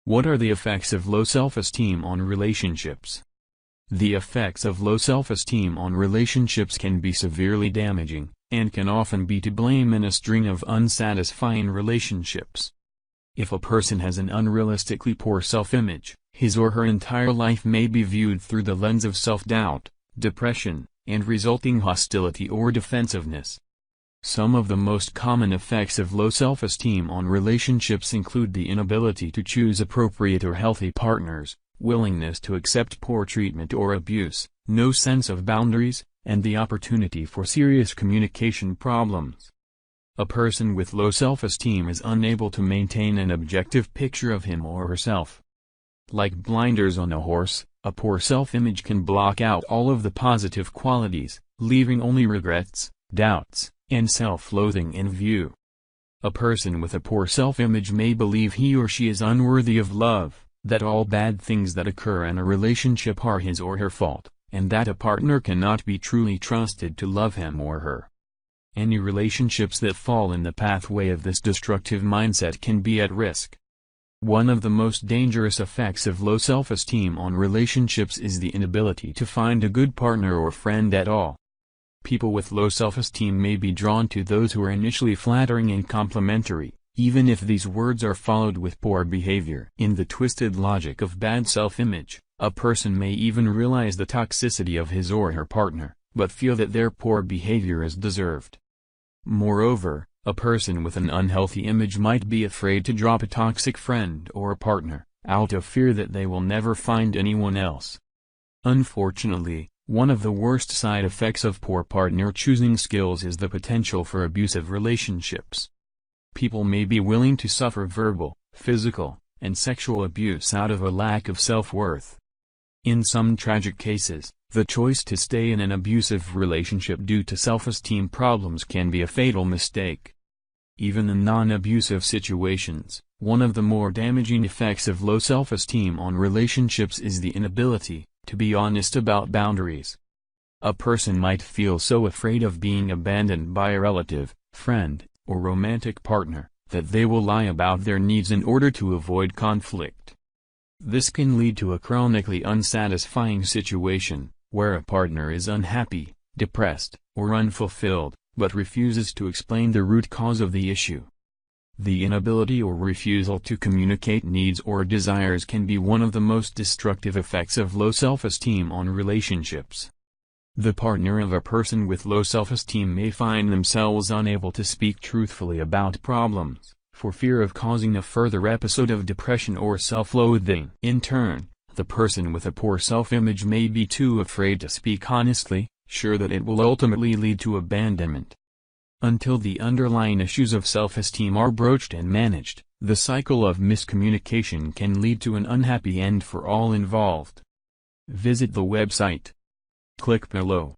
What are the effects of low self-esteem on relationships? The effects of low self-esteem on relationships can be severely damaging, and can often be to blame in a string of unsatisfying relationships. If a person has an unrealistically poor self-image, his or her entire life may be viewed through the lens of self-doubt, depression, and resulting hostility or defensiveness. Some of the most common effects of low self-esteem on relationships include the inability to choose appropriate or healthy partners, willingness to accept poor treatment or abuse, no sense of boundaries, and the opportunity for serious communication problems. A person with low self-esteem is unable to maintain an objective picture of him or herself. Like blinders on a horse, a poor self-image can block out all of the positive qualities, leaving only regrets, doubts, and self-loathing in view. A person with a poor self-image may believe he or she is unworthy of love, that all bad things that occur in a relationship are his or her fault, and that a partner cannot be truly trusted to love him or her. Any relationships that fall in the pathway of this destructive mindset can be at risk. One of the most dangerous effects of low self-esteem on relationships is the inability to find a good partner or friend at all. People with low self-esteem may be drawn to those who are initially flattering and complimentary, even if these words are followed with poor behavior. In the twisted logic of bad self-image, a person may even realize the toxicity of his or her partner, but feel that their poor behavior is deserved. Moreover, a person with an unhealthy image might be afraid to drop a toxic friend or partner, out of fear that they will never find anyone else. Unfortunately, one of the worst side effects of poor partner choosing skills is the potential for abusive relationships. People may be willing to suffer verbal, physical, and sexual abuse out of a lack of self-worth. In some tragic cases, the choice to stay in an abusive relationship due to self-esteem problems can be a fatal mistake. Even in non-abusive situations, one of the more damaging effects of low self-esteem on relationships is the inability to be honest about boundaries. A person might feel so afraid of being abandoned by a relative, friend, or romantic partner, that they will lie about their needs in order to avoid conflict. This can lead to a chronically unsatisfying situation, where a partner is unhappy, depressed, or unfulfilled, but refuses to explain the root cause of the issue. The inability or refusal to communicate needs or desires can be one of the most destructive effects of low self-esteem on relationships. The partner of a person with low self-esteem may find themselves unable to speak truthfully about problems, for fear of causing a further episode of depression or self-loathing. In turn, the person with a poor self-image may be too afraid to speak honestly, sure that it will ultimately lead to abandonment. Until the underlying issues of self-esteem are broached and managed, the cycle of miscommunication can lead to an unhappy end for all involved. Visit the website. Click below.